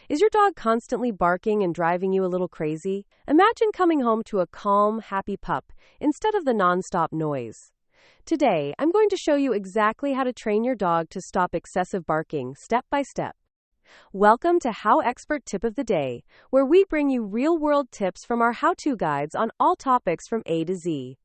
Is your dog constantly barking and driving you a little crazy? Imagine coming home to a calm, happy pup instead of the nonstop noise. Today, I'm going to show you exactly how to train your dog to stop excessive barking step by step. Welcome to HowExpert Tip of the Day, where we bring you real-world tips from our how-to guides on all topics from A to Z.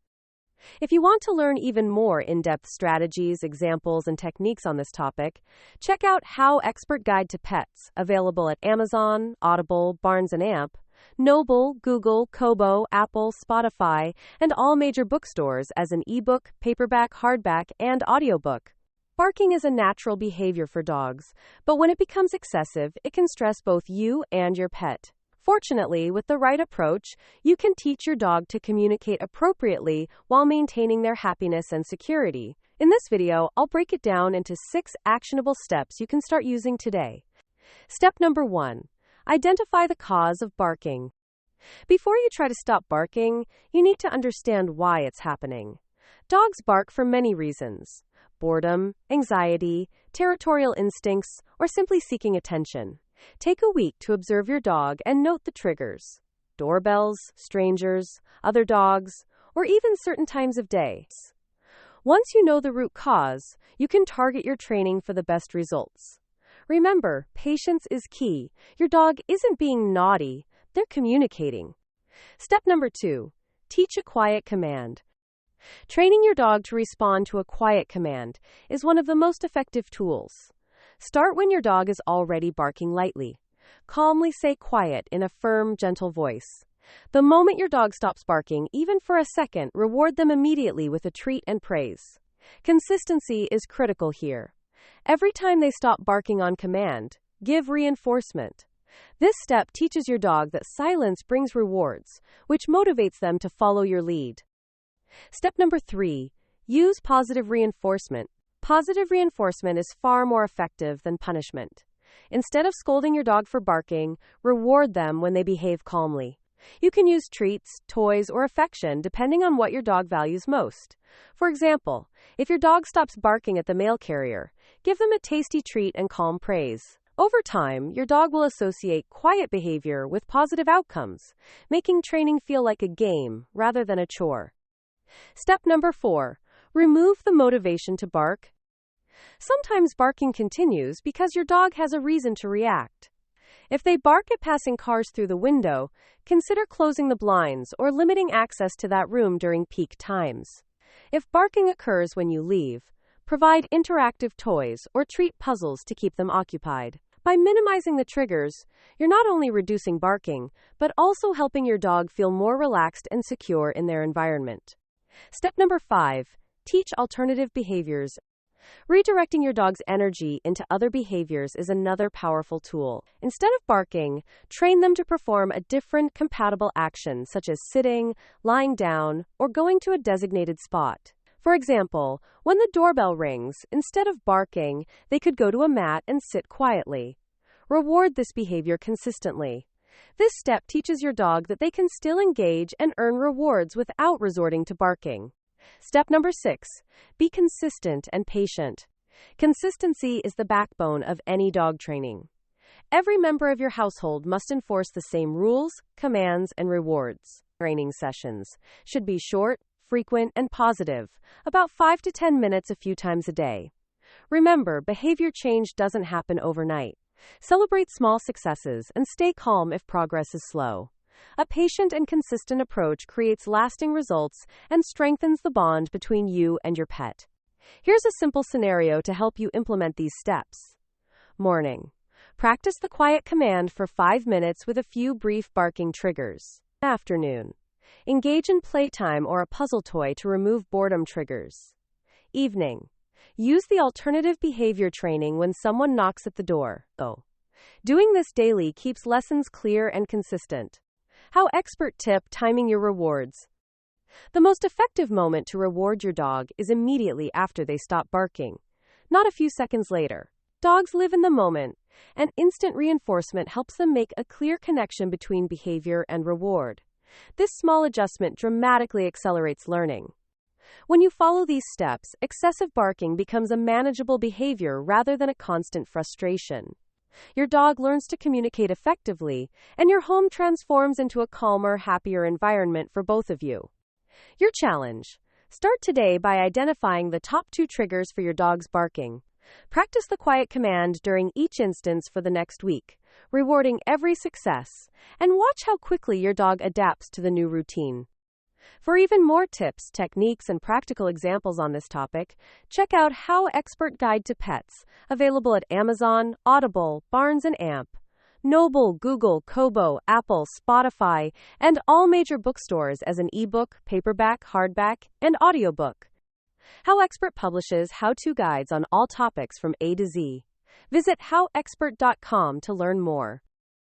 If you want to learn even more in-depth strategies, examples, and techniques on this topic, check out HowExpert Guide to Pets, available at Amazon, Audible, Barnes & Amp, Noble, Google, Kobo, Apple, Spotify, and all major bookstores as an ebook, paperback, hardback, and audiobook. Barking is a natural behavior for dogs, but when it becomes excessive, it can stress both you and your pet. Fortunately, with the right approach, you can teach your dog to communicate appropriately while maintaining their happiness and security. In this video, I'll break it down into 6 actionable steps you can start using today. Step number 1. Identify the cause of barking. Before you try to stop barking, you need to understand why it's happening. Dogs bark for many reasons: boredom, anxiety, territorial instincts, or simply seeking attention. Take a week to observe your dog and note the triggers: doorbells, strangers, other dogs, or even certain times of day. Once you know the root cause, you can target your training for the best results. Remember, patience is key. Your dog isn't being naughty, they're communicating. Step number 2. Teach a quiet command. Training your dog to respond to a quiet command is one of the most effective tools. Start when your dog is already barking lightly. Calmly say quiet in a firm, gentle voice. The moment your dog stops barking, even for a second, reward them immediately with a treat and praise. Consistency is critical here. Every time they stop barking on command, give reinforcement. This step teaches your dog that silence brings rewards, which motivates them to follow your lead. Step number 3. Use positive reinforcement. Positive reinforcement is far more effective than punishment. Instead of scolding your dog for barking, reward them when they behave calmly. You can use treats, toys, or affection depending on what your dog values most. For example, if your dog stops barking at the mail carrier, give them a tasty treat and calm praise. Over time, your dog will associate quiet behavior with positive outcomes, making training feel like a game rather than a chore. Step number 4. Remove the motivation to bark. Sometimes barking continues because your dog has a reason to react. If they bark at passing cars through the window, consider closing the blinds or limiting access to that room during peak times. If barking occurs when you leave, provide interactive toys or treat puzzles to keep them occupied. By minimizing the triggers, you're not only reducing barking, but also helping your dog feel more relaxed and secure in their environment. Step number 5. Teach alternative behaviors. Redirecting your dog's energy into other behaviors is another powerful tool. Instead of barking, train them to perform a different compatible action such as sitting, lying down, or going to a designated spot. For example, when the doorbell rings, instead of barking, they could go to a mat and sit quietly. Reward this behavior consistently. This step teaches your dog that they can still engage and earn rewards without resorting to barking. Step number 6. Be consistent and patient. Consistency is the backbone of any dog training. Every member of your household must enforce the same rules, commands, and rewards. Training sessions should be short, frequent, and positive, about 5 to 10 minutes a few times a day. Remember, behavior change doesn't happen overnight. Celebrate small successes and stay calm if progress is slow. A patient and consistent approach creates lasting results and strengthens the bond between you and your pet. Here's a simple scenario to help you implement these steps. Morning. Practice the quiet command for 5 minutes with a few brief barking triggers. Afternoon. Engage in playtime or a puzzle toy to remove boredom triggers. Evening. Use the alternative behavior training when someone knocks at the door. Doing this daily keeps lessons clear and consistent. HowExpert Tip: timing your rewards. The most effective moment to reward your dog is immediately after they stop barking, not a few seconds later. Dogs live in the moment, and instant reinforcement helps them make a clear connection between behavior and reward. This small adjustment dramatically accelerates learning. When you follow these steps, excessive barking becomes a manageable behavior rather than a constant frustration. Your dog learns to communicate effectively, and your home transforms into a calmer, happier environment for both of you. Your challenge: start today by identifying the top 2 triggers for your dog's barking. Practice the quiet command during each instance for the next week, rewarding every success, and watch how quickly your dog adapts to the new routine. For even more tips, techniques, and practical examples on this topic, check out HowExpert Guide to Pets, available at Amazon, Audible, Barnes & Amp, Noble, Google, Kobo, Apple, Spotify, and all major bookstores as an ebook, paperback, hardback, and audiobook. HowExpert publishes how-to guides on all topics from A to Z. Visit howexpert.com to learn more.